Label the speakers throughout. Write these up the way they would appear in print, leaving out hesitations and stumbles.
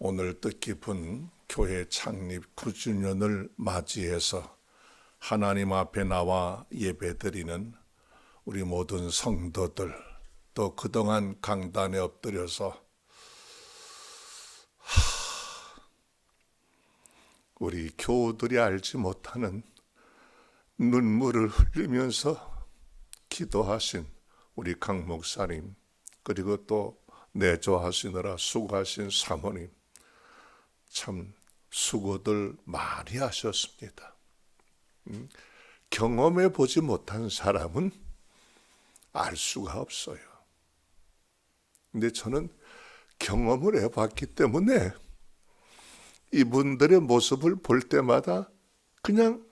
Speaker 1: 오늘 뜻깊은 교회 창립 9주년을 맞이해서 하나님 앞에 나와 예배드리는 우리 모든 성도들, 또 그동안 강단에 엎드려서 우리 교우들이 알지 못하는 눈물을 흘리면서 기도하신 우리 강 목사님, 그리고 또 내조하시느라 수고하신 사모님, 참 수고들 많이 하셨습니다. 경험해 보지 못한 사람은 알 수가 없어요. 근데 저는 경험을 해봤기 때문에 이분들의 모습을 볼 때마다 그냥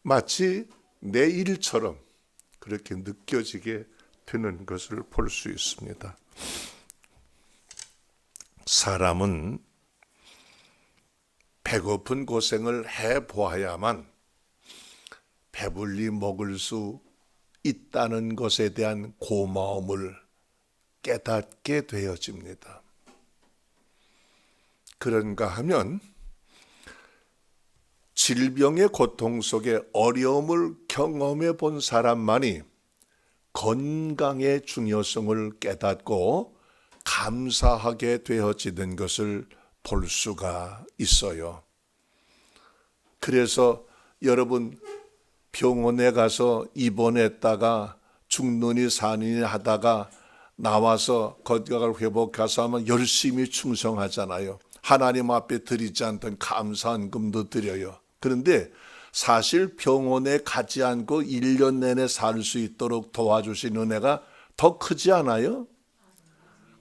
Speaker 1: 마치 내 일처럼 그렇게 느껴지게 되는 것을 볼 수 있습니다. 사람은 배고픈 고생을 해보아야만 배불리 먹을 수 있다는 것에 대한 고마움을 깨닫게 되어집니다. 그런가 하면 질병의 고통 속에 어려움을 경험해 본 사람만이 건강의 중요성을 깨닫고 감사하게 되어지는 것을 볼 수가 있어요. 그래서 여러분 병원에 가서 입원했다가 죽느니 사느니 하다가 나와서 건강을 회복해서 하면 열심히 충성하잖아요. 하나님 앞에 드리지 않던 감사한 금도 드려요. 그런데 사실 병원에 가지 않고 1년 내내 살 수 있도록 도와주신 은혜가 더 크지 않아요?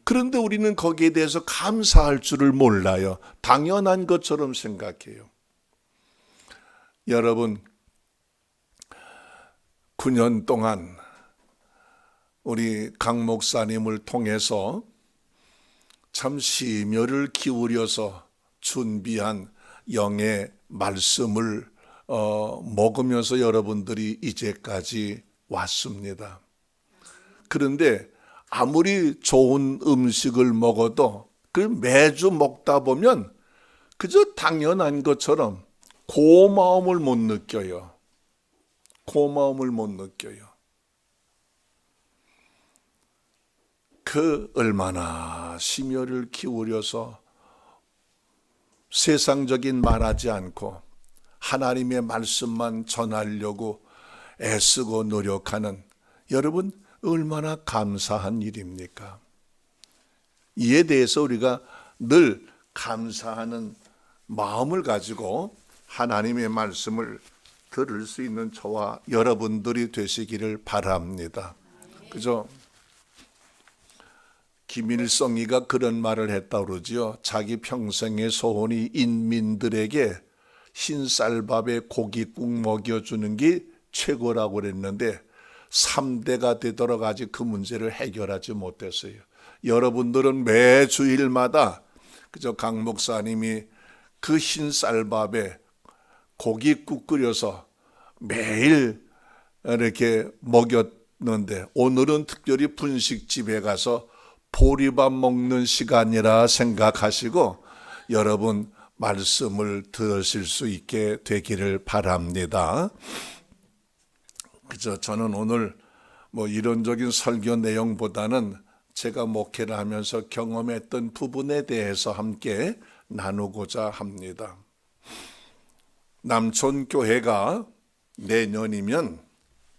Speaker 1: 그런데 우리는 거기에 대해서 감사할 줄을 몰라요. 당연한 것처럼 생각해요. 여러분, 9년 동안 우리 강 목사님을 통해서 참 심혈을 기울여서 준비한 영의 말씀을 먹으면서 여러분들이 이제까지 왔습니다. 그런데 아무리 좋은 음식을 먹어도 그 매주 먹다 보면 그저 당연한 것처럼 고마움을 못 느껴요. 고마움을 못 느껴요. 그 얼마나 심혈을 기울여서 세상적인 말하지 않고 하나님의 말씀만 전하려고 애쓰고 노력하는 여러분 얼마나 감사한 일입니까? 이에 대해서 우리가 늘 감사하는 마음을 가지고 하나님의 말씀을 들을 수 있는 저와 여러분들이 되시기를 바랍니다. 그죠? 김일성이가 그런 말을 했다고 그러지요. 자기 평생의 소원이 인민들에게 흰쌀밥에 고깃국 먹여주는 게 최고라고 그랬는데 3대가 되도록 아직 그 문제를 해결하지 못했어요. 여러분들은 매 주일마다 그저 강 목사님이 그 흰쌀밥에 고깃국 끓여서 매일 이렇게 먹였는데 오늘은 특별히 분식집에 가서 보리밥 먹는 시간이라 생각하시고 여러분 말씀을 들으실 수 있게 되기를 바랍니다. 그저 저는 오늘 이론적인 설교 내용보다는 제가 목회를 하면서 경험했던 부분에 대해서 함께 나누고자 합니다. 남촌교회가 내년이면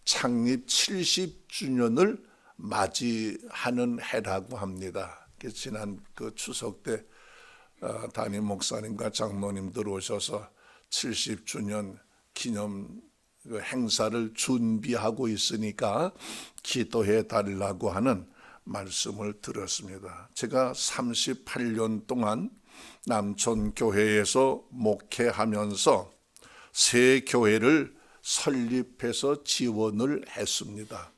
Speaker 1: 창립 70주년을 맞이하는 해라고 합니다. 지난 그 추석 때 담임 목사님과 장로님들 오셔서 70주년 기념 행사를 준비하고 있으니까 기도해 달라고 하는 말씀을 들었습니다. 제가 38년 동안 남촌교회에서 목회하면서 새 교회를 설립해서 지원을 했습니다.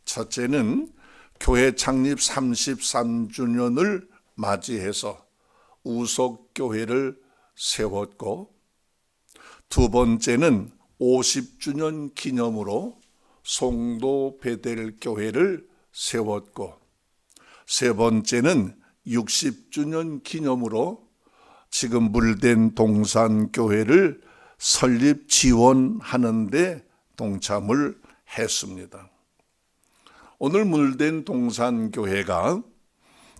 Speaker 1: 첫째는 교회 창립 33주년을 맞이해서 우석교회를 세웠고, 두 번째는 50주년 기념으로 송도 베델교회를 세웠고, 세 번째는 60주년 기념으로 지금 물된 동산교회를 설립 지원하는데 동참을 했습니다. 오늘 물된 동산교회가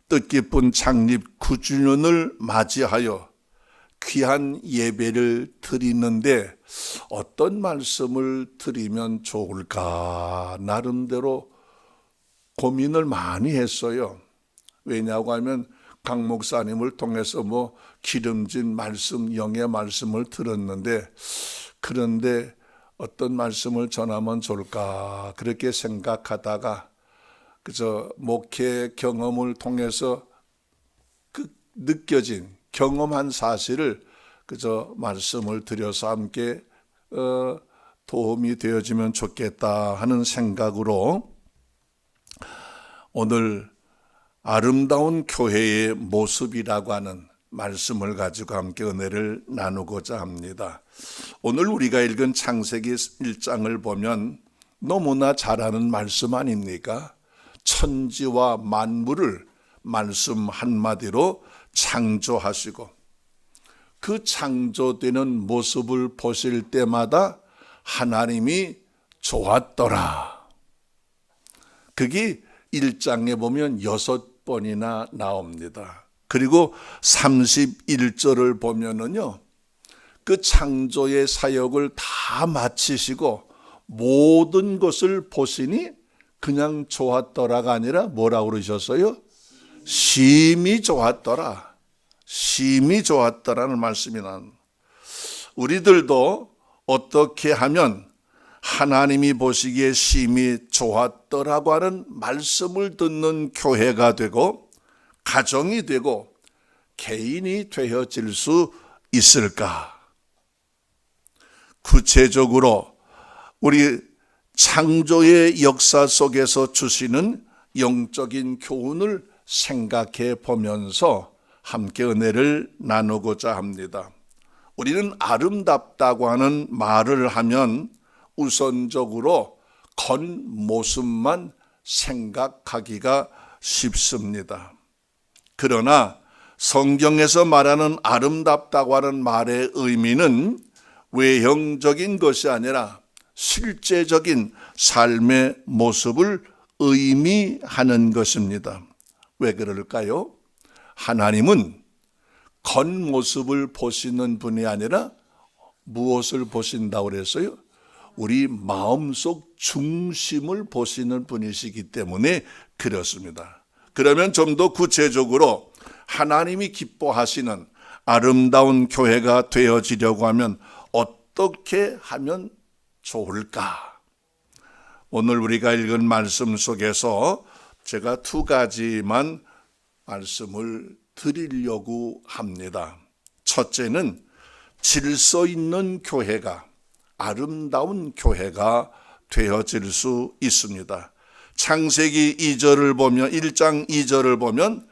Speaker 1: 뜻깊은 창립 9주년을 맞이하여 귀한 예배를 드리는데 어떤 말씀을 드리면 좋을까 나름대로 고민을 많이 했어요. 왜냐고 하면 강 목사님을 통해서 기름진 말씀, 영의 말씀을 들었는데 그런데 어떤 말씀을 전하면 좋을까 그렇게 생각하다가 그저 목회 경험을 통해서 느껴진 경험한 사실을 그저 말씀을 드려서 함께 도움이 되어지면 좋겠다 하는 생각으로 오늘 아름다운 교회의 모습이라고 하는 말씀을 가지고 함께 은혜를 나누고자 합니다. 오늘 우리가 읽은 창세기 1장을 보면 너무나 잘 아는 말씀 아닙니까? 천지와 만물을 말씀 한마디로 창조하시고 그 창조되는 모습을 보실 때마다 하나님이 좋았더라. 그게 1장에 보면 6번이나 나옵니다. 그리고 31절을 보면은요, 그 창조의 사역을 다 마치시고 모든 것을 보시니 그냥 좋았더라가 아니라 뭐라고 그러셨어요? 심히 좋았더라. 심히 좋았더라는 말씀이 난. 우리들도 어떻게 하면 하나님이 보시기에 심히 좋았더라고 하는 말씀을 듣는 교회가 되고 가정이 되고 개인이 되어질 수 있을까? 구체적으로 우리 창조의 역사 속에서 주시는 영적인 교훈을 생각해 보면서 함께 은혜를 나누고자 합니다. 우리는 아름답다고 하는 말을 하면 우선적으로 겉모습만 생각하기가 쉽습니다. 그러나 성경에서 말하는 아름답다고 하는 말의 의미는 외형적인 것이 아니라 실제적인 삶의 모습을 의미하는 것입니다. 왜 그럴까요? 하나님은 겉모습을 보시는 분이 아니라 무엇을 보신다고 그랬어요? 우리 마음속 중심을 보시는 분이시기 때문에 그렇습니다. 그러면 좀 더 구체적으로 하나님이 기뻐하시는 아름다운 교회가 되어지려고 하면 어떻게 하면 좋을까? 오늘 우리가 읽은 말씀 속에서 제가 2가지만 말씀을 드리려고 합니다. 첫째는 질서 있는 교회가, 아름다운 교회가 되어질 수 있습니다. 창세기 2절을 보면 1장 2절을 보면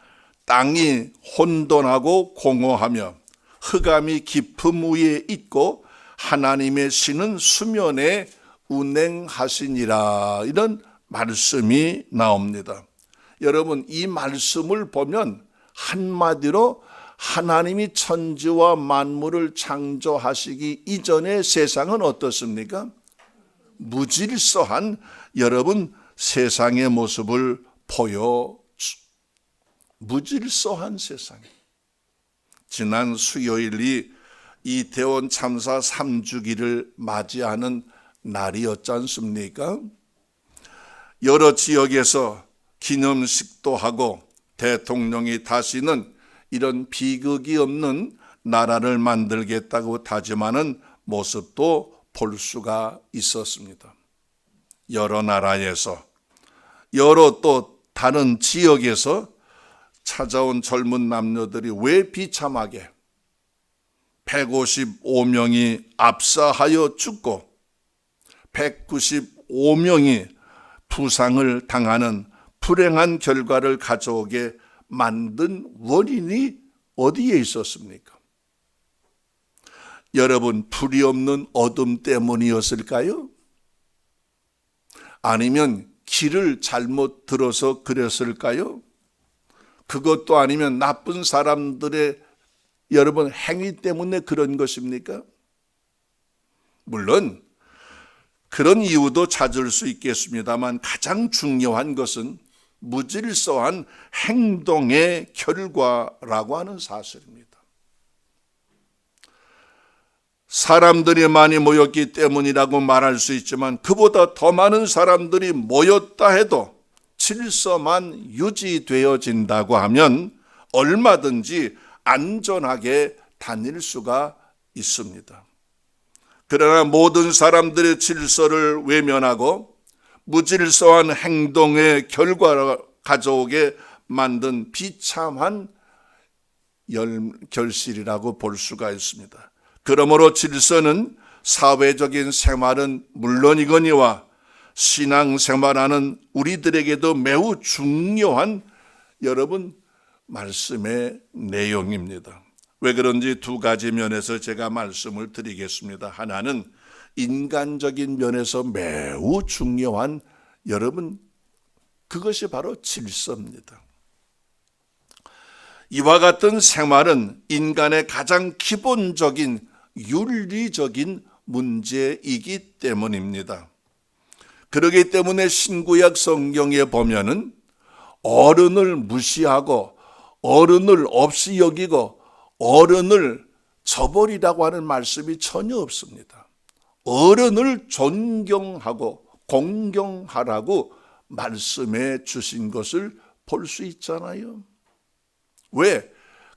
Speaker 1: 땅이 혼돈하고 공허하며 흑암이 깊음 위에 있고 하나님의 신은 수면에 운행하시니라, 이런 말씀이 나옵니다. 여러분, 이 말씀을 보면 한마디로 하나님이 천지와 만물을 창조하시기 이전의 세상은 어떻습니까? 무질서한 여러분 세상의 모습을 보여, 무질서한 세상. 지난 수요일이 이태원 참사 3주기를 맞이하는 날이었지 않습니까? 여러 지역에서 기념식도 하고 대통령이 다시는 이런 비극이 없는 나라를 만들겠다고 다짐하는 모습도 볼 수가 있었습니다. 여러 나라에서, 여러 또 다른 지역에서 찾아온 젊은 남녀들이 왜 비참하게 155명이 압사하여 죽고 195명이 부상을 당하는 불행한 결과를 가져오게 만든 원인이 어디에 있었습니까? 여러분, 불이 없는 어둠 때문이었을까요? 아니면 길을 잘못 들어서 그랬을까요? 그것도 아니면 나쁜 사람들의 여러분 행위 때문에 그런 것입니까? 물론 그런 이유도 찾을 수 있겠습니다만 가장 중요한 것은 무질서한 행동의 결과라고 하는 사실입니다. 사람들이 많이 모였기 때문이라고 말할 수 있지만 그보다 더 많은 사람들이 모였다 해도 질서만 유지되어진다고 하면 얼마든지 안전하게 다닐 수가 있습니다. 그러나 모든 사람들의 질서를 외면하고 무질서한 행동의 결과를 가져오게 만든 비참한 결실이라고 볼 수가 있습니다. 그러므로 질서는 사회적인 생활은 물론이거니와 신앙생활하는 우리들에게도 매우 중요한 여러분 말씀의 내용입니다. 왜 그런지 두 가지 면에서 제가 말씀을 드리겠습니다. 하나는 인간적인 면에서 매우 중요한 여러분 그것이 바로 질서입니다. 이와 같은 생활은 인간의 가장 기본적인 윤리적인 문제이기 때문입니다. 그렇기 때문에 신구약 성경에 보면은 어른을 무시하고 어른을 없이 여기고 어른을 저버리라고 하는 말씀이 전혀 없습니다. 어른을 존경하고 공경하라고 말씀해 주신 것을 볼 수 있잖아요. 왜?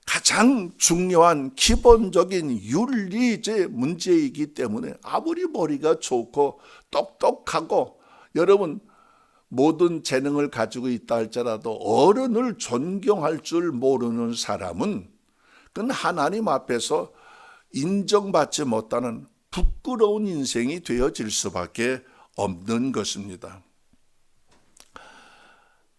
Speaker 1: 가장 중요한 기본적인 윤리제 문제이기 때문에 아무리 머리가 좋고 똑똑하고 여러분 모든 재능을 가지고 있다 할지라도 어른을 존경할 줄 모르는 사람은 그건 하나님 앞에서 인정받지 못하는 부끄러운 인생이 되어질 수밖에 없는 것입니다.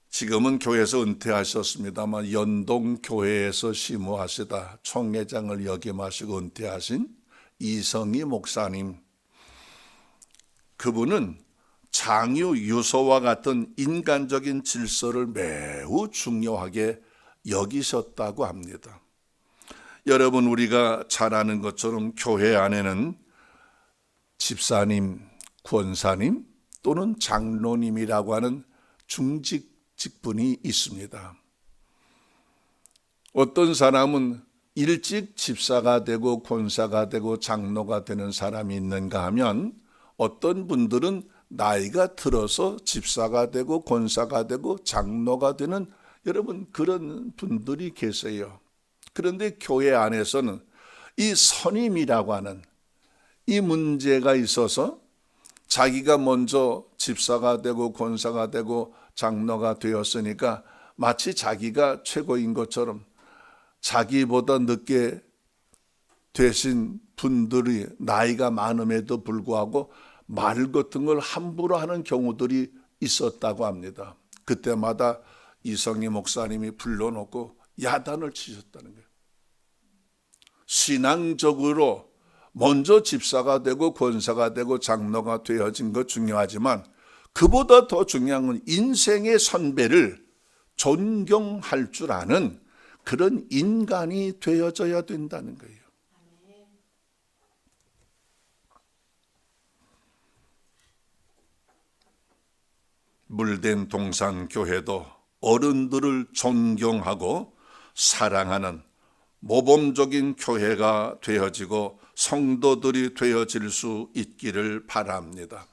Speaker 1: 지금은 교회에서 은퇴하셨습니다만 연동교회에서 시무하시다 총회장을 역임하시고 은퇴하신 이성희 목사님, 그분은 장유 유서와 같은 인간적인 질서를 매우 중요하게 여기셨다고 합니다. 여러분 우리가 잘 아는 것처럼 교회 안에는 집사님, 권사님 또는 장로님이라고 하는 중직 직분이 있습니다. 어떤 사람은 일찍 집사가 되고 권사가 되고 장로가 되는 사람이 있는가 하면 어떤 분들은 나이가 들어서 집사가 되고 권사가 되고 장로가 되는 여러분 그런 분들이 계세요. 그런데 교회 안에서는 이 선임이라고 하는 이 문제가 있어서 자기가 먼저 집사가 되고 권사가 되고 장로가 되었으니까 마치 자기가 최고인 것처럼 자기보다 늦게 되신 분들이 나이가 많음에도 불구하고 말 같은 걸 함부로 하는 경우들이 있었다고 합니다. 그때마다 이성희 목사님이 불러놓고 야단을 치셨다는 거예요. 신앙적으로 먼저 집사가 되고 권사가 되고 장로가 되어진 것 중요하지만 그보다 더 중요한 건 인생의 선배를 존경할 줄 아는 그런 인간이 되어져야 된다는 거예요. 물된 동산교회도 어른들을 존경하고 사랑하는 모범적인 교회가 되어지고 성도들이 되어질 수 있기를 바랍니다.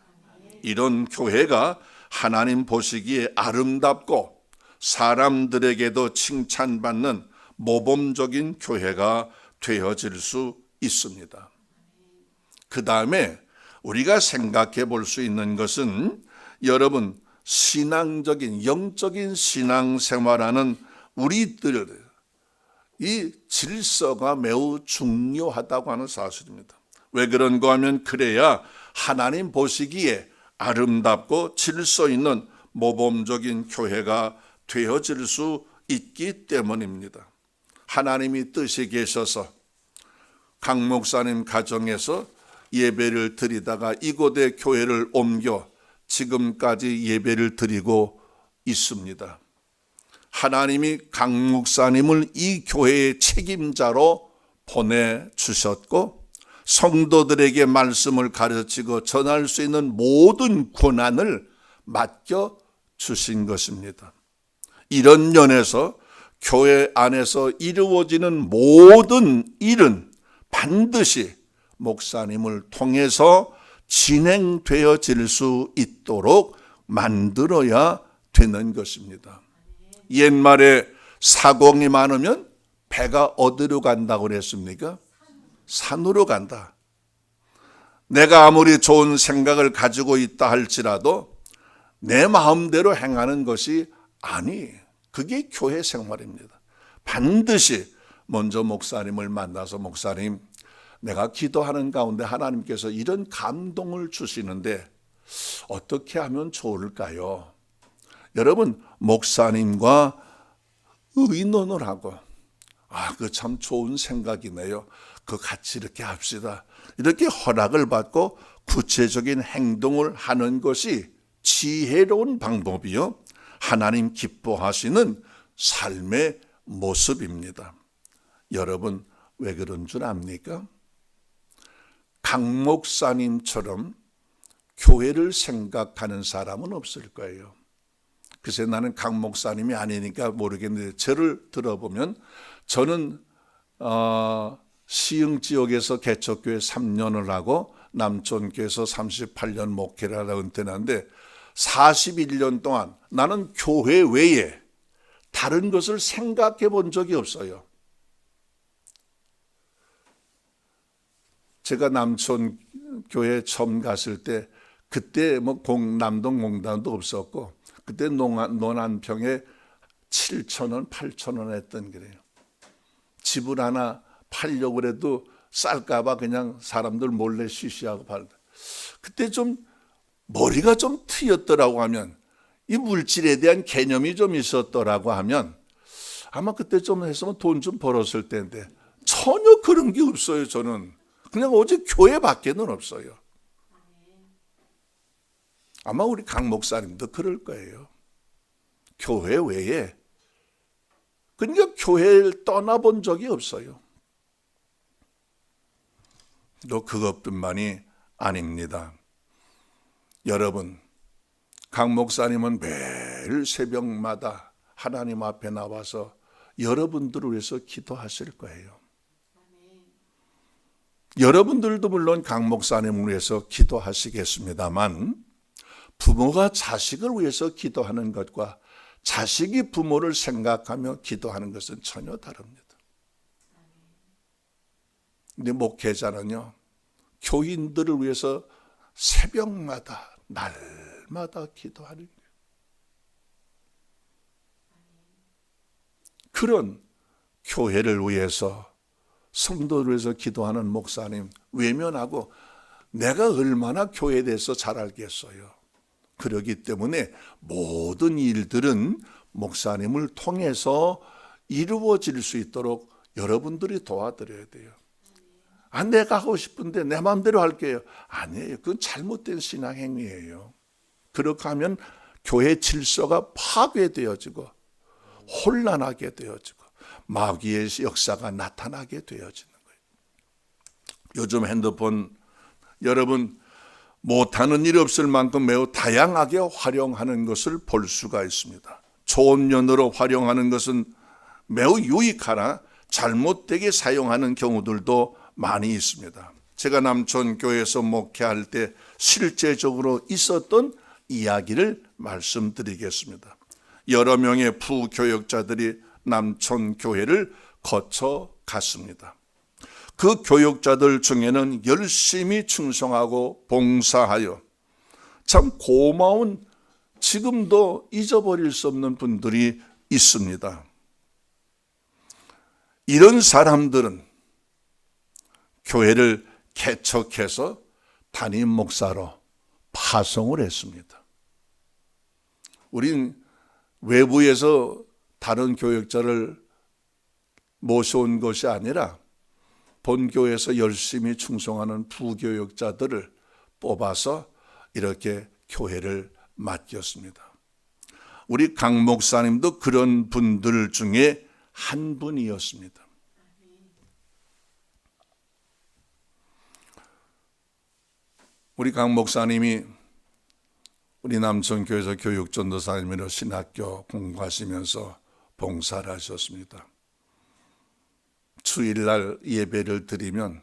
Speaker 1: 이런 교회가 하나님 보시기에 아름답고 사람들에게도 칭찬받는 모범적인 교회가 되어질 수 있습니다. 그 다음에 우리가 생각해 볼 수 있는 것은 여러분 신앙적인 영적인 신앙생활하는 우리들 이 질서가 매우 중요하다고 하는 사실입니다. 왜 그런가 하면 그래야 하나님 보시기에 아름답고 질서 있는 모범적인 교회가 되어질 수 있기 때문입니다. 하나님이 뜻이 계셔서 강 목사님 가정에서 예배를 드리다가 이곳에 교회를 옮겨 지금까지 예배를 드리고 있습니다. 하나님이 강 목사님을 이 교회의 책임자로 보내주셨고 성도들에게 말씀을 가르치고 전할 수 있는 모든 권한을 맡겨주신 것입니다. 이런 면에서 교회 안에서 이루어지는 모든 일은 반드시 목사님을 통해서 진행되어질 수 있도록 만들어야 되는 것입니다. 옛말에 사공이 많으면 배가 어디로 간다고 그랬습니까? 산으로 간다. 내가 아무리 좋은 생각을 가지고 있다 할지라도 내 마음대로 행하는 것이 아니, 그게 교회 생활입니다. 반드시 먼저 목사님을 만나서 목사님, 내가 기도하는 가운데 하나님께서 이런 감동을 주시는데 어떻게 하면 좋을까요? 여러분, 목사님과 의논을 하고 그 참 좋은 생각이네요. 그 같이 이렇게 합시다. 이렇게 허락을 받고 구체적인 행동을 하는 것이 지혜로운 방법이요. 하나님 기뻐하시는 삶의 모습입니다. 여러분, 왜 그런 줄 압니까? 강 목사님처럼 교회를 생각하는 사람은 없을 거예요. 글쎄 나는 강 목사님이 아니니까 모르겠는데 저를 들어보면 저는 시흥 지역에서 개척교회 3년을 하고 남촌교회에서 38년 목회를 하다 은퇴하는데 41년 동안 나는 교회 외에 다른 것을 생각해 본 적이 없어요. 제가 남촌교회 처음 갔을 때 그때 남동 공단도 없었고 그때 논안평에 7,000원, 8,000원 했던 거래요. 집을 하나 팔려고 해도 쌀까봐 그냥 사람들 몰래 시시하고 팔다. 그때 좀 머리가 좀 트였더라고 하면 이 물질에 대한 개념이 좀 있었더라고 하면 아마 그때 좀 했으면 돈 좀 벌었을 텐데 전혀 그런 게 없어요. 저는 그냥 오직 교회 밖에는 없어요. 아마 우리 강 목사님도 그럴 거예요. 교회 외에 그러니까 교회를 떠나본 적이 없어요. 또 그것뿐만이 아닙니다. 여러분, 강 목사님은 매일 새벽마다 하나님 앞에 나와서 여러분들을 위해서 기도하실 거예요. 여러분들도 물론 강 목사님을 위해서 기도하시겠습니다만 부모가 자식을 위해서 기도하는 것과 자식이 부모를 생각하며 기도하는 것은 전혀 다릅니다. 근데 목회자는요, 교인들을 위해서 새벽마다 날마다 기도하는 거예요. 그런 교회를 위해서 성도를 위해서 기도하는 목사님 외면하고 내가 얼마나 교회에 대해서 잘 알겠어요. 그렇기 때문에 모든 일들은 목사님을 통해서 이루어질 수 있도록 여러분들이 도와드려야 돼요. 내가 하고 싶은데 내 마음대로 할게요. 아니에요. 그건 잘못된 신앙 행위예요. 그렇게 하면 교회 질서가 파괴되어지고 혼란하게 되어지고 마귀의 역사가 나타나게 되어지는 거예요. 요즘 핸드폰 여러분 못하는 일이 없을 만큼 매우 다양하게 활용하는 것을 볼 수가 있습니다. 좋은 면으로 활용하는 것은 매우 유익하나 잘못되게 사용하는 경우들도 많이 있습니다. 제가 남촌교회에서 목회할 때 실제적으로 있었던 이야기를 말씀드리겠습니다. 여러 명의 부교역자들이 남촌교회를 거쳐갔습니다. 그 교역자들 중에는 열심히 충성하고 봉사하여 참 고마운 지금도 잊어버릴 수 없는 분들이 있습니다. 이런 사람들은 교회를 개척해서 담임 목사로 파송을 했습니다. 우린 외부에서 다른 교역자를 모셔온 것이 아니라 본교회에서 열심히 충성하는 부교역자들을 뽑아서 이렇게 교회를 맡겼습니다. 우리 강 목사님도 그런 분들 중에 한 분이었습니다. 우리 강 목사님이 우리 남천교회에서 교육전도사님으로 신학교 공부하시면서 봉사를 하셨습니다. 주일날 예배를 드리면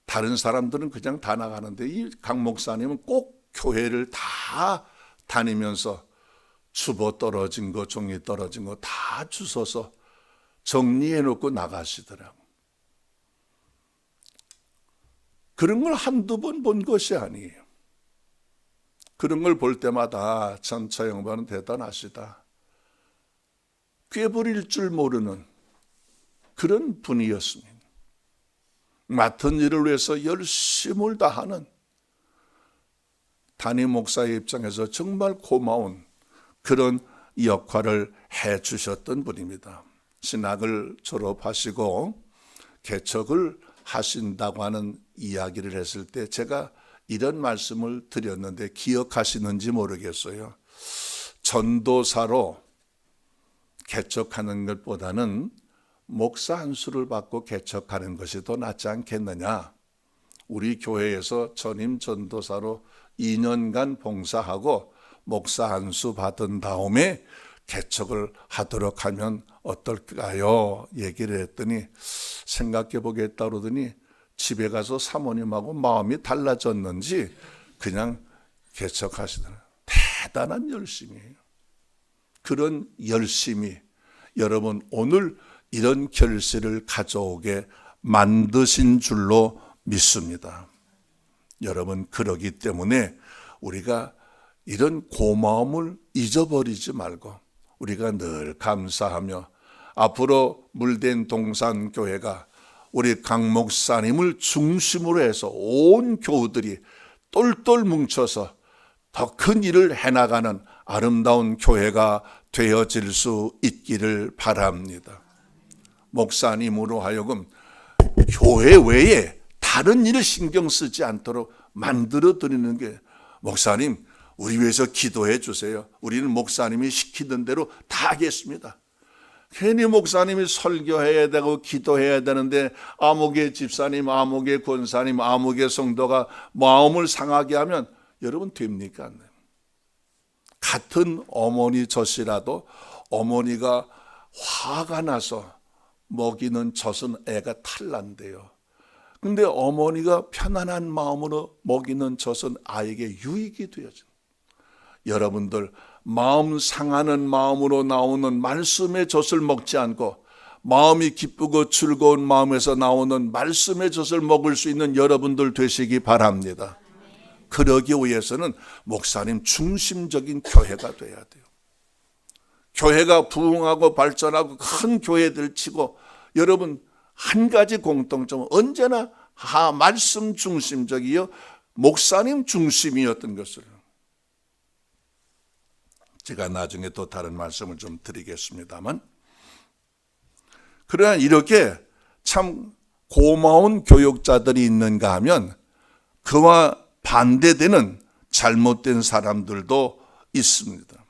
Speaker 1: 다른 사람들은 그냥 다 나가는데 이 강 목사님은 꼭 교회를 다 다니면서 주보 떨어진 거, 종이 떨어진 거 다 주워서 정리해 놓고 나가시더라고. 그런 걸 한두 번 본 것이 아니에요. 그런 걸 볼 때마다 참 저 양반은 대단하시다. 꾀부릴 줄 모르는 그런 분이었습니다. 맡은 일을 위해서 열심을 다하는 담임 목사의 입장에서 정말 고마운 그런 역할을 해 주셨던 분입니다. 신학을 졸업하시고 개척을 하신다고 하는 이야기를 했을 때 제가 이런 말씀을 드렸는데 기억하시는지 모르겠어요. 전도사로 개척하는 것보다는 목사 한 수를 받고 개척하는 것이 더 낫지 않겠느냐. 우리 교회에서 전임 전도사로 2년간 봉사하고 목사 한 수 받은 다음에 개척을 하도록 하면 어떨까요? 얘기를 했더니 생각해 보겠다 그러더니 집에 가서 사모님하고 마음이 달라졌는지 그냥 개척하시더라고요. 대단한 열심이에요. 그런 열심이 여러분 오늘 이런 결실을 가져오게 만드신 줄로 믿습니다. 여러분 그러기 때문에 우리가 이런 고마움을 잊어버리지 말고 우리가 늘 감사하며 앞으로 물된 동산교회가 우리 강 목사님을 중심으로 해서 온 교우들이 똘똘 뭉쳐서 더 큰 일을 해나가는 아름다운 교회가 되어질 수 있기를 바랍니다. 목사님으로 하여금 교회 외에 다른 일을 신경 쓰지 않도록 만들어 드리는 게 목사님 우리 위해서 기도해 주세요. 우리는 목사님이 시키던 대로 다 하겠습니다. 괜히 목사님이 설교해야 되고 기도해야 되는데 아무개 집사님, 아무개 권사님, 아무개 성도가 마음을 상하게 하면 여러분 됩니까? 같은 어머니 젖이라도 어머니가 화가 나서 먹이는 젖은 애가 탈난대요. 근데 어머니가 편안한 마음으로 먹이는 젖은 아이에게 유익이 되어져. 여러분들 마음 상하는 마음으로 나오는 말씀의 젖을 먹지 않고 마음이 기쁘고 즐거운 마음에서 나오는 말씀의 젖을 먹을 수 있는 여러분들 되시기 바랍니다. 그러기 위해서는 목사님 중심적인 교회가 돼야 돼요. 교회가 부흥하고 발전하고 큰 교회들 치고 여러분 한 가지 공통점은 언제나 말씀 중심적이요 목사님 중심이었던 것을 제가 나중에 또 다른 말씀을 좀 드리겠습니다만 그러나 이렇게 참 고마운 교육자들이 있는가 하면 그와 반대되는 잘못된 사람들도 있습니다.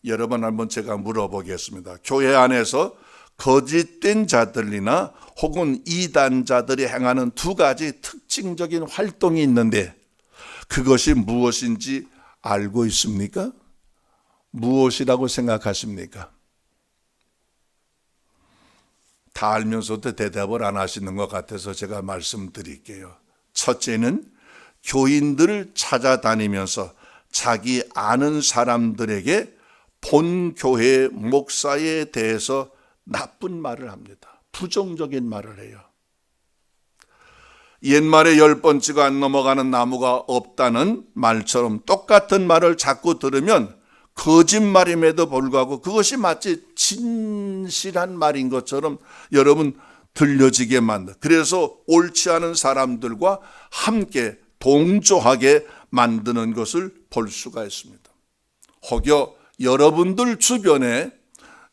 Speaker 1: 여러분 한번 제가 물어보겠습니다. 교회 안에서 거짓된 자들이나 혹은 이단자들이 행하는 두 가지 특징적인 활동이 있는데 그것이 무엇인지 알고 있습니까? 무엇이라고 생각하십니까? 다 알면서도 대답을 안 하시는 것 같아서 제가 말씀드릴게요. 첫째는 교인들을 찾아다니면서 자기 아는 사람들에게 본 교회 목사에 대해서 나쁜 말을 합니다. 부정적인 말을 해요. 옛말에 10번 안 넘어가는 나무가 없다는 말처럼 똑같은 말을 자꾸 들으면 거짓말임에도 불구하고 그것이 마치 진실한 말인 것처럼 여러분 들려지게 만든다. 그래서 옳지 않은 사람들과 함께 동조하게 만드는 것을 볼 수가 있습니다. 혹여 여러분들 주변에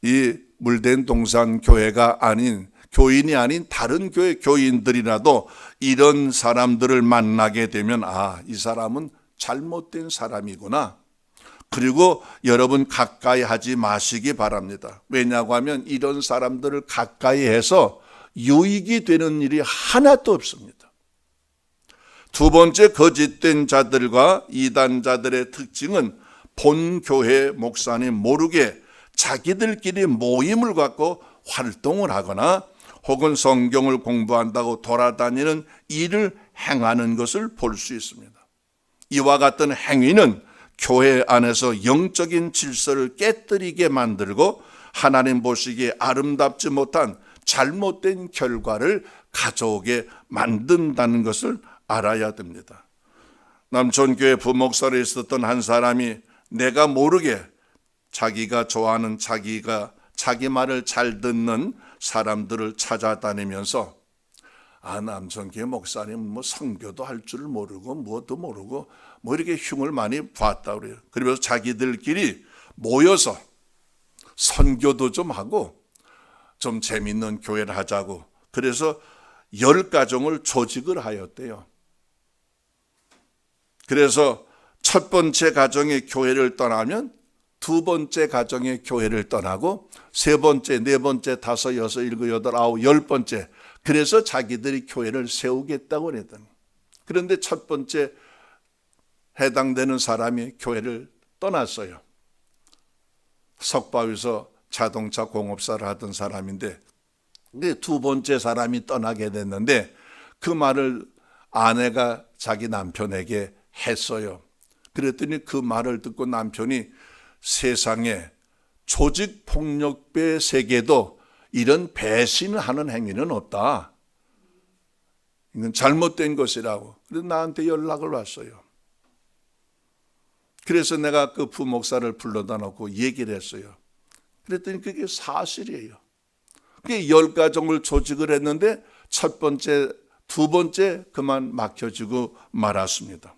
Speaker 1: 이 물된 동산 교회가 아닌 교인이 아닌 다른 교회 교인들이라도 이런 사람들을 만나게 되면 이 사람은 잘못된 사람이구나. 그리고 여러분 가까이 하지 마시기 바랍니다. 왜냐고 하면 이런 사람들을 가까이 해서 유익이 되는 일이 하나도 없습니다. 두 번째, 거짓된 자들과 이단자들의 특징은 본교회 목사님 모르게 자기들끼리 모임을 갖고 활동을 하거나 혹은 성경을 공부한다고 돌아다니는 일을 행하는 것을 볼 수 있습니다. 이와 같은 행위는 교회 안에서 영적인 질서를 깨뜨리게 만들고 하나님 보시기에 아름답지 못한 잘못된 결과를 가져오게 만든다는 것을 알아야 됩니다. 남촌교회 부목사로 있었던 한 사람이 내가 모르게 자기가 좋아하는 자기 말을 잘 듣는 사람들을 찾아다니면서 남촌교회 목사님 선교도 할 줄 모르고 무엇도 모르고 이렇게 흉을 많이 봤다 그래요. 그러면서 자기들끼리 모여서 선교도 좀 하고 좀 재밌는 교회를 하자고 그래서 10가정을 조직을 하였대요. 그래서 첫 번째 가정의 교회를 떠나면 두 번째 가정의 교회를 떠나고 세 번째, 네 번째, 다섯, 여섯, 일곱, 여덟, 아홉, 10번째 그래서 자기들이 교회를 세우겠다고 그랬더니 그런데 첫 번째 해당되는 사람이 교회를 떠났어요. 석바위에서 자동차 공업사를 하던 사람인데 두 번째 사람이 떠나게 됐는데 그 말을 아내가 자기 남편에게 했어요. 그랬더니 그 말을 듣고 남편이 세상에 조직폭력배 세계도 이런 배신을 하는 행위는 없다. 이건 잘못된 것이라고. 그래서 나한테 연락을 왔어요. 그래서 내가 그 부목사를 불러다 놓고 얘기를 했어요. 그랬더니 그게 사실이에요. 그게 10가정을 조직을 했는데 첫 번째, 두 번째 그만 막혀지고 말았습니다.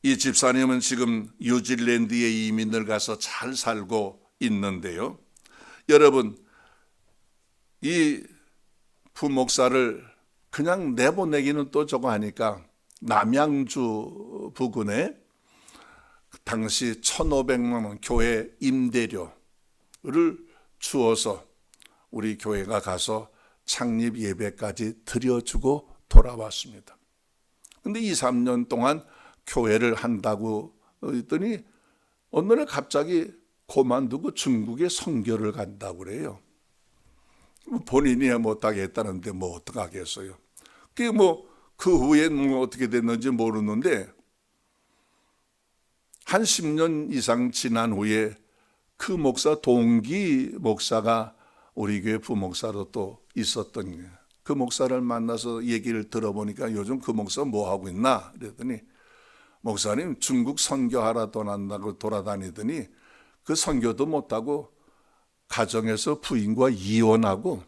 Speaker 1: 이 집사님은 지금 뉴질랜드에 이민을 가서 잘 살고 있는데요. 여러분, 이 부목사를 그냥 내보내기는 또 저거 하니까 남양주 부근에 당시 1,500만 원 교회 임대료를 주어서 우리 교회가 가서 창립 예배까지 드려주고 돌아왔습니다. 그런데 2, 3년 동안 교회를 한다고 했더니 어느 날 갑자기 그만두고 중국에 선교를 간다고 그래요. 본인이 못하겠다는데 어떡하겠어요. 그게 그 후엔 어떻게 됐는지 모르는데 한 10년 이상 지난 후에 그 목사 동기 목사가 우리 교회 부목사로 또 있었던 거예요. 그 목사를 만나서 얘기를 들어보니까 요즘 그 목사 뭐 하고 있나 그랬더니 목사님 중국 선교하러 떠난다고 돌아다니더니 그 선교도 못하고 가정에서 부인과 이혼하고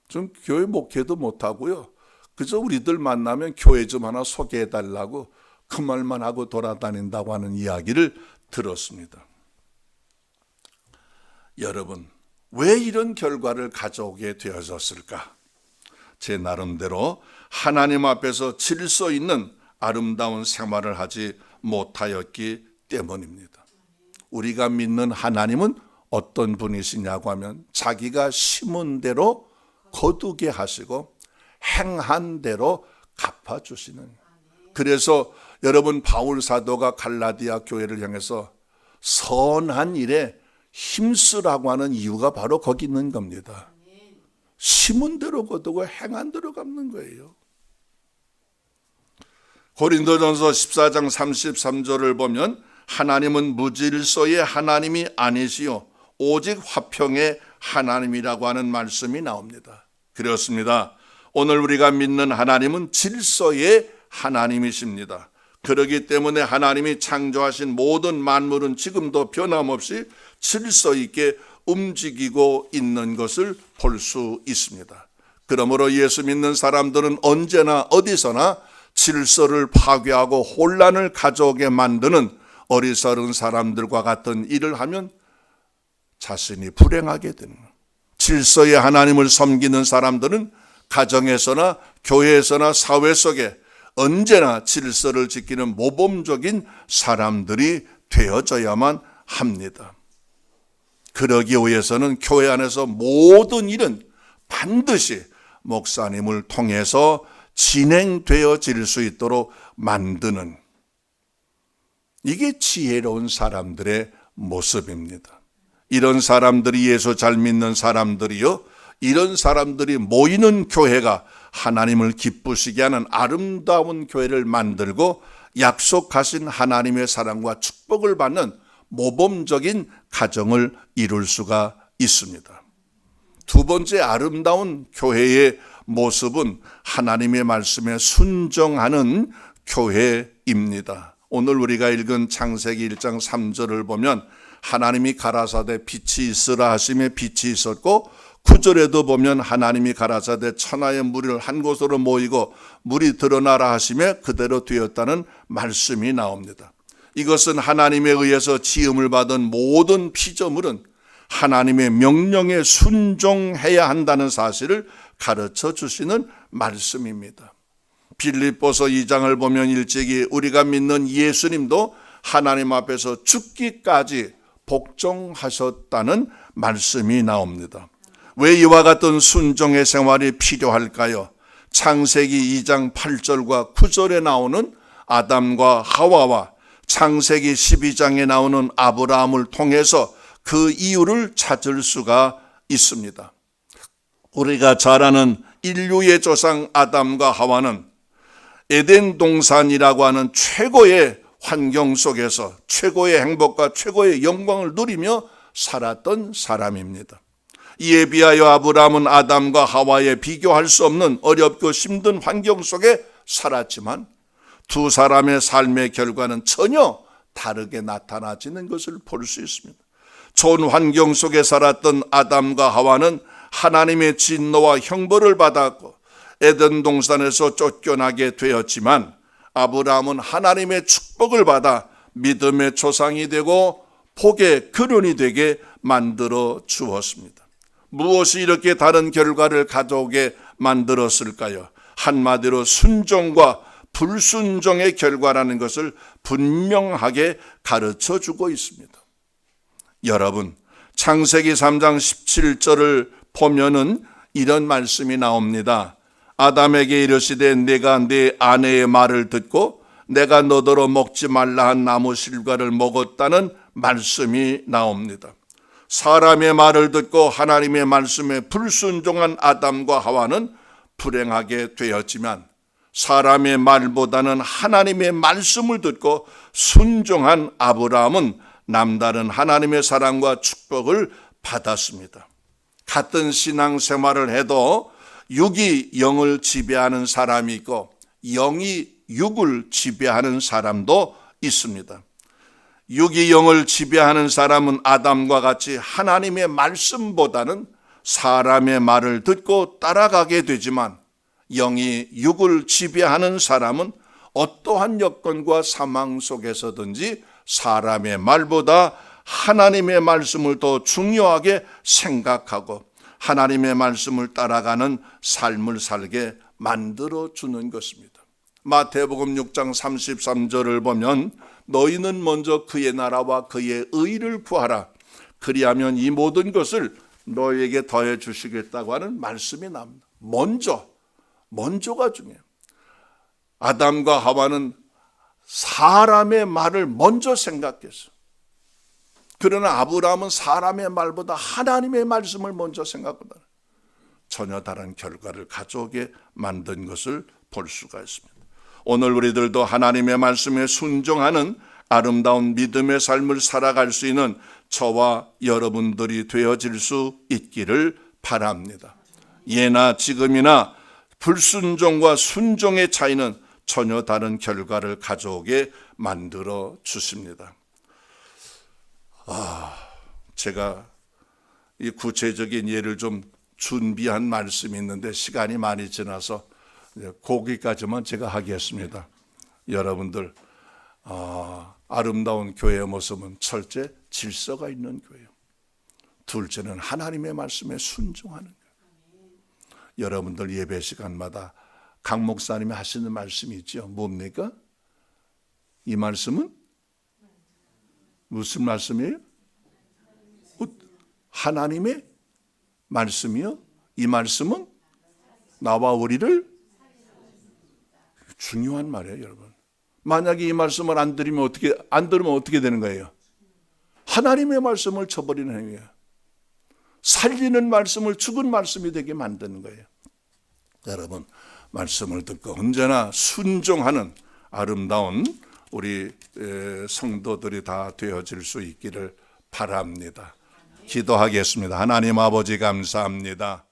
Speaker 1: 좀 교회 목회도 못하고요. 그저 우리들 만나면 교회 좀 하나 소개해달라고 그 말만 하고 돌아다닌다고 하는 이야기를 들었습니다. 여러분, 왜 이런 결과를 가져오게 되어졌을까? 제 나름대로 하나님 앞에서 질서 있는 아름다운 생활을 하지 못하였기 때문입니다. 우리가 믿는 하나님은 어떤 분이시냐고 하면 자기가 심은 대로 거두게 하시고 행한 대로 갚아주시는. 그래서 여러분 바울 사도가 갈라디아 교회를 향해서 선한 일에 힘쓰라고 하는 이유가 바로 거기 있는 겁니다. 심은 대로 거두고 행한 대로 갚는 거예요. 고린도전서 14장 33절을 보면 하나님은 무질서의 하나님이 아니시요 오직 화평의 하나님이라고 하는 말씀이 나옵니다. 그렇습니다. 오늘 우리가 믿는 하나님은 질서의 하나님이십니다. 그렇기 때문에 하나님이 창조하신 모든 만물은 지금도 변함없이 질서 있게 움직이고 있는 것을 볼 수 있습니다. 그러므로 예수 믿는 사람들은 언제나 어디서나 질서를 파괴하고 혼란을 가져오게 만드는 어리석은 사람들과 같은 일을 하면 자신이 불행하게 되는 거예요. 질서의 하나님을 섬기는 사람들은 가정에서나 교회에서나 사회 속에 언제나 질서를 지키는 모범적인 사람들이 되어져야만 합니다. 그러기 위해서는 교회 안에서 모든 일은 반드시 목사님을 통해서 진행되어질 수 있도록 만드는, 이게 지혜로운 사람들의 모습입니다. 이런 사람들이, 예수 잘 믿는 사람들이요, 이런 사람들이 모이는 교회가 하나님을 기쁘시게 하는 아름다운 교회를 만들고 약속하신 하나님의 사랑과 축복을 받는 모범적인 가정을 이룰 수가 있습니다. 두 번째 아름다운 교회의 모습은 하나님의 말씀에 순종하는 교회입니다. 오늘 우리가 읽은 창세기 1장 3절을 보면 하나님이 가라사대 빛이 있으라 하심에 빛이 있었고, 9절에도 보면 하나님이 가라사대 천하의 물을 한 곳으로 모이고 물이 드러나라 하심에 그대로 되었다는 말씀이 나옵니다. 이것은 하나님에 의해서 지음을 받은 모든 피조물은 하나님의 명령에 순종해야 한다는 사실을 가르쳐 주시는 말씀입니다. 빌립보서 2장을 보면 일찍이 우리가 믿는 예수님도 하나님 앞에서 죽기까지 복종하셨다는 말씀이 나옵니다. 왜 이와 같은 순종의 생활이 필요할까요? 창세기 2장 8절과 9절에 나오는 아담과 하와와 창세기 12장에 나오는 아브라함을 통해서 그 이유를 찾을 수가 있습니다. 우리가 잘 아는 인류의 조상 아담과 하와는 에덴 동산이라고 하는 최고의 환경 속에서 최고의 행복과 최고의 영광을 누리며 살았던 사람입니다. 이에 비하여 아브라함은 아담과 하와에 비교할 수 없는 어렵고 힘든 환경 속에 살았지만 두 사람의 삶의 결과는 전혀 다르게 나타나지는 것을 볼 수 있습니다. 좋은 환경 속에 살았던 아담과 하와는 하나님의 진노와 형벌을 받았고 에덴 동산에서 쫓겨나게 되었지만, 아브라함은 하나님의 축복을 받아 믿음의 조상이 되고 복의 근원이 되게 만들어 주었습니다. 무엇이 이렇게 다른 결과를 가져오게 만들었을까요? 한마디로 순종과 불순종의 결과라는 것을 분명하게 가르쳐 주고 있습니다. 여러분, 창세기 3장 17절을 보면은 이런 말씀이 나옵니다. 아담에게 이르시되 내가 네 아내의 말을 듣고 내가 너더러 먹지 말라 한 나무 실과를 먹었다는 말씀이 나옵니다. 사람의 말을 듣고 하나님의 말씀에 불순종한 아담과 하와는 불행하게 되었지만, 사람의 말보다는 하나님의 말씀을 듣고 순종한 아브라함은 남다른 하나님의 사랑과 축복을 받았습니다. 같은 신앙생활을 해도 육이 영을 지배하는 사람이 있고 영이 육을 지배하는 사람도 있습니다. 육이 영을 지배하는 사람은 아담과 같이 하나님의 말씀보다는 사람의 말을 듣고 따라가게 되지만, 영이 육을 지배하는 사람은 어떠한 여건과 상황 속에서든지 사람의 말보다 하나님의 말씀을 더 중요하게 생각하고 하나님의 말씀을 따라가는 삶을 살게 만들어주는 것입니다. 마태복음 6장 33절을 보면 너희는 먼저 그의 나라와 그의 의를 구하라. 그리하면 이 모든 것을 너희에게 더해 주시겠다고 하는 말씀이 나옵니다. 먼저가 중요해요. 아담과 하와는 사람의 말을 먼저 생각했어요. 그러나 아브라함은 사람의 말보다 하나님의 말씀을 먼저 생각하다 전혀 다른 결과를 가져오게 만든 것을 볼 수가 있습니다. 오늘 우리들도 하나님의 말씀에 순종하는 아름다운 믿음의 삶을 살아갈 수 있는 저와 여러분들이 되어질 수 있기를 바랍니다. 예나 지금이나 불순종과 순종의 차이는 전혀 다른 결과를 가져오게 만들어 주십니다. 제가 이 구체적인 예를 좀 준비한 말씀이 있는데 시간이 많이 지나서 거기까지만 제가 하겠습니다. 여러분들, 아름다운 교회의 모습은 첫째, 질서가 있는 교회요. 둘째는 하나님의 말씀에 순종하는 거예요. 여러분들 예배 시간마다 강 목사님이 하시는 말씀이 있죠. 뭡니까? 이 말씀은 무슨 말씀이에요? 하나님의 말씀이요. 이 말씀은 나와 우리를, 중요한 말이에요, 여러분. 만약에 이 말씀을 안 들으면 어떻게 되는 거예요? 하나님의 말씀을 저버리는 행위예요. 살리는 말씀을 죽은 말씀이 되게 만드는 거예요. 여러분, 말씀을 듣고 언제나 순종하는 아름다운 우리 성도들이 다 되어질 수 있기를 바랍니다. 기도하겠습니다. 하나님 아버지 감사합니다.